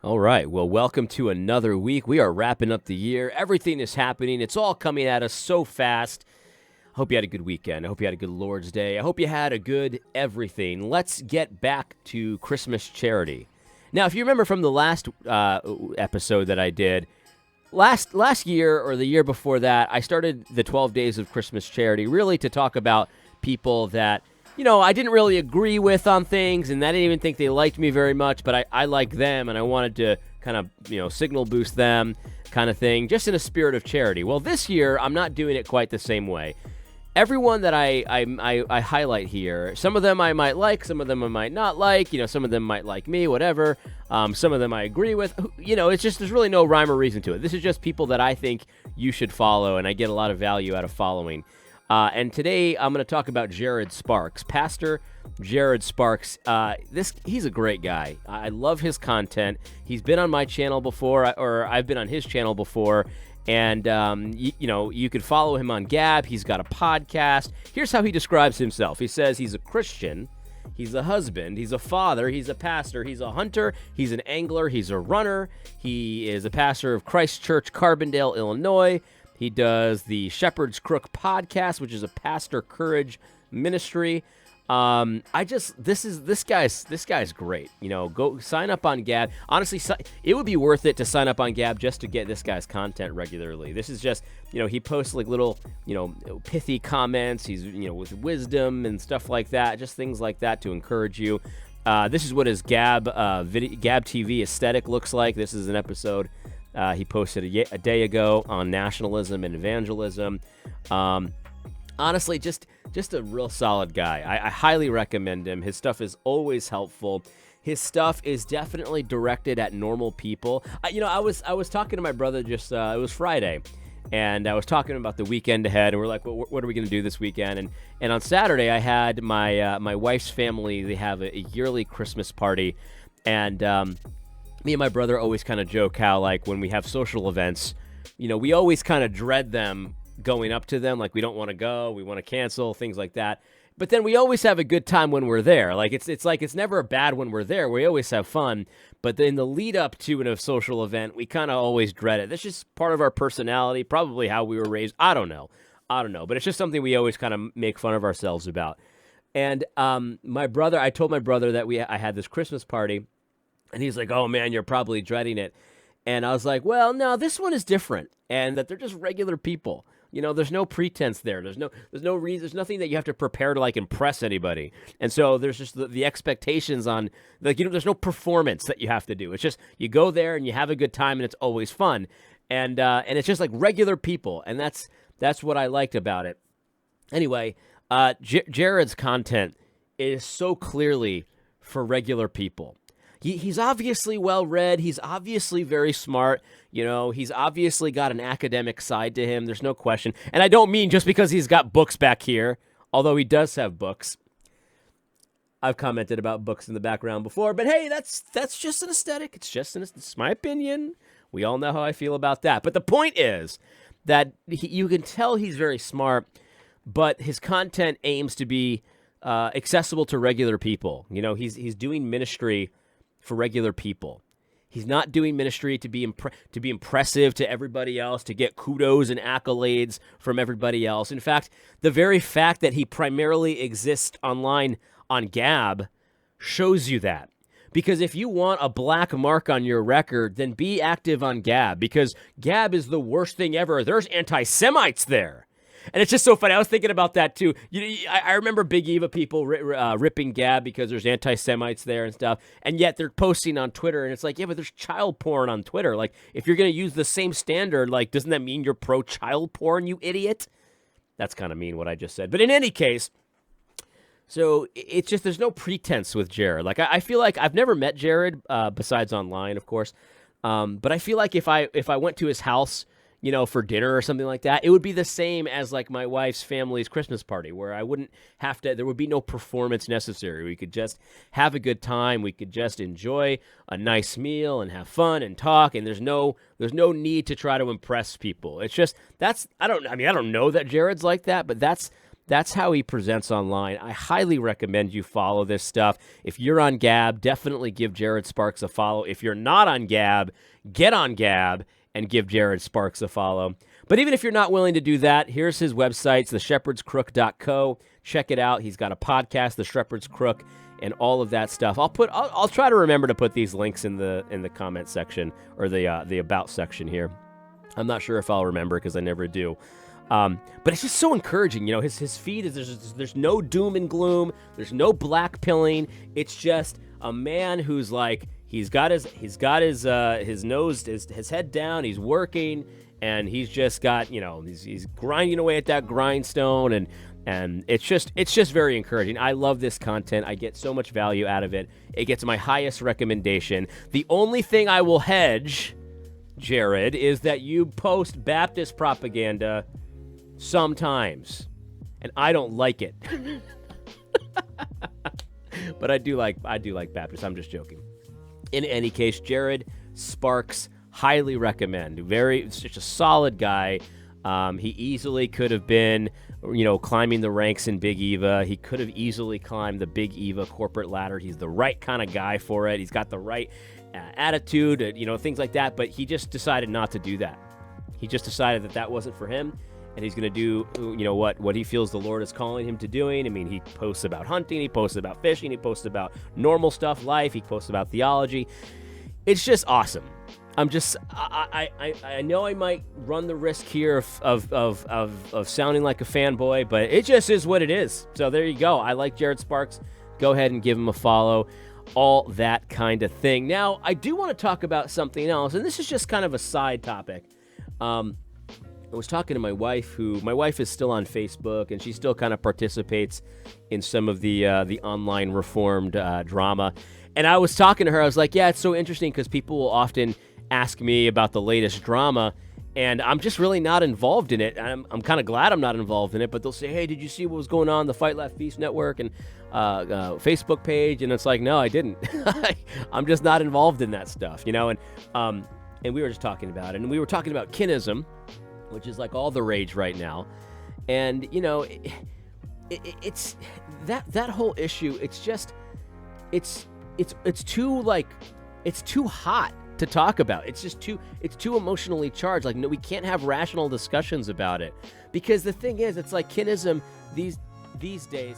All right. Well, welcome to another week. We are wrapping up the year. Everything is happening. It's all coming at us so fast. I hope you had a good weekend. I hope you had a good Lord's Day. I hope you had a good everything. Let's get back to Christmas charity. Now, if you remember from the last episode that I did, last year or the year before that, I started the 12 Days of Christmas Charity really to talk about people that, I didn't really agree with on things, and I didn't even think they liked me very much, but I like them, and I wanted to kind of, signal boost them kind of thing, just in a spirit of charity. Well, this year, I'm not doing it quite the same way. Everyone that I highlight here, some of them I might like, some of them I might not like, some of them might like me, whatever. Some of them I agree with. It's just, there's really no rhyme or reason to it. This is just people that I think you should follow, and I get a lot of value out of following. And today I'm going to talk about Jared Sparks, Pastor Jared Sparks. He's a great guy. I love his content. He's been on my channel before, or I've been on his channel before. And, you can follow him on Gab. He's got a podcast. Here's how he describes himself. He says he's a Christian, he's a husband, he's a father, he's a pastor, he's a hunter, he's an angler, he's a runner. He is a pastor of Christ Church, Carbondale, Illinois. He does the Shepherds Crook podcast, which is a pastor courage ministry. This guy's great. Go sign up on Gab. Honestly, it would be worth it to sign up on Gab just to get this guy's content regularly. This is just, he posts like little, pithy comments. He's, with wisdom and stuff like that, just things like that to encourage you. This is what his Gab TV aesthetic looks like. This is an episode he posted a day ago on nationalism and evangelism. Honestly, just a real solid guy. I highly recommend him. His stuff is always helpful. His stuff is definitely directed at normal people. I was talking to my brother just it was Friday, and I was talking about the weekend ahead, and we're like, well, what are we going to do this weekend? And on Saturday, I had my wife's family. They have a yearly Christmas party, and me and my brother always kind of joke how, like, when we have social events, we always kind of dread them going up to them, like we don't want to go, we want to cancel, things like that. But then we always have a good time when we're there. Like it's never bad when we're there. We always have fun. But in the lead up to a social event, we kind of always dread it. That's just part of our personality, probably how we were raised. I don't know. But it's just something we always kind of make fun of ourselves about. And I told my brother that I had this Christmas party, and he's like, "Oh man, you're probably dreading it." And I was like, "Well, no, this one is different, and that they're just regular people. There's no pretense there. There's no reason. There's nothing that you have to prepare to like impress anybody. And so there's just the expectations on there's no performance that you have to do. It's just you go there and you have a good time and it's always fun. And it's just like regular people. And that's what I liked about it. Anyway, Jared's content is so clearly for regular people. He's obviously well-read. He's obviously very smart. He's obviously got an academic side to him. There's no question. And I don't mean just because he's got books back here, although he does have books. I've commented about books in the background before, but hey, that's just an aesthetic. It's my opinion. We all know how I feel about that. But the point is that you can tell he's very smart, but his content aims to be accessible to regular people. He's doing ministry for regular people. He's not doing ministry to be impressive to everybody else, to get kudos and accolades from everybody else. In fact, the very fact that he primarily exists online on Gab shows you that. Because if you want a black mark on your record, then be active on Gab, because Gab is the worst thing ever. There's anti-Semites there. And it's just so funny. I was thinking about that, too. I remember Big Eva people ripping Gab because there's anti-Semites there and stuff. And yet they're posting on Twitter. And it's like, yeah, but there's child porn on Twitter. Like, if you're going to use the same standard, like, doesn't that mean you're pro-child porn, you idiot? That's kind of mean what I just said. But in any case, so it's just there's no pretense with Jared. Like, I feel like I've never met Jared, besides online, of course. But I feel like if I went to his house, for dinner or something like that, it would be the same as like my wife's family's Christmas party, where I wouldn't have to, there would be no performance necessary. We could just have a good time. We could just enjoy a nice meal and have fun and talk. And there's no need to try to impress people. It's just, I don't know that Jared's like that, but that's That's how he presents online. I highly recommend you follow this stuff. If you're on Gab, definitely give Jared Sparks a follow. If you're not on Gab, get on Gab and give Jared Sparks a follow. But even if you're not willing to do that, here's his website. It's theshepherdscrook.co. Check it out. He's got a podcast, The Shepherds Crook, and all of that stuff. I'll try to remember to put these links in the comment section or the about section here. I'm not sure if I'll remember because I never do. But it's just so encouraging. His feed is there's no doom and gloom. There's no black pilling. It's just a man who's like he's got his nose his head down. He's working and he's just got he's grinding away at that grindstone and it's just very encouraging. I love this content. I get so much value out of it. It gets my highest recommendation. The only thing I will hedge, Jared, is that you post Baptist propaganda sometimes, and I don't like it. But I do like Baptist. I'm just joking. In any case, Jared Sparks, highly recommend. Such a solid guy. He easily could have been, climbing the ranks in Big Eva. He could have easily climbed the Big Eva corporate ladder. He's the right kind of guy for it. He's got the right attitude, things like that. But he just decided not to do that. He just decided that wasn't for him. And he's going to do, what he feels the Lord is calling him to doing. I mean, he posts about hunting. He posts about fishing. He posts about normal stuff, life. He posts about theology. It's just awesome. I know I might run the risk here of sounding like a fanboy, but it just is what it is. So there you go. I like Jared Sparks. Go ahead and give him a follow. All that kind of thing. Now, I do want to talk about something else, and this is just kind of a side topic. I was talking to my wife, my wife is still on Facebook, and she still kind of participates in some of the online reformed drama. And I was talking to her. I was like, yeah, it's so interesting because people will often ask me about the latest drama, and I'm just really not involved in it. I'm kind of glad I'm not involved in it, but they'll say, hey, did you see what was going on the Fight Laugh Feast Network and Facebook page? And it's like, no, I didn't. I'm just not involved in that stuff, and we were just talking about it. And we were talking about kinism, which is like all the rage right now. And, it's that whole issue. It's just, it's too hot to talk about. It's too emotionally charged. Like, no, we can't have rational discussions about it, because the thing is, it's like kinism these days.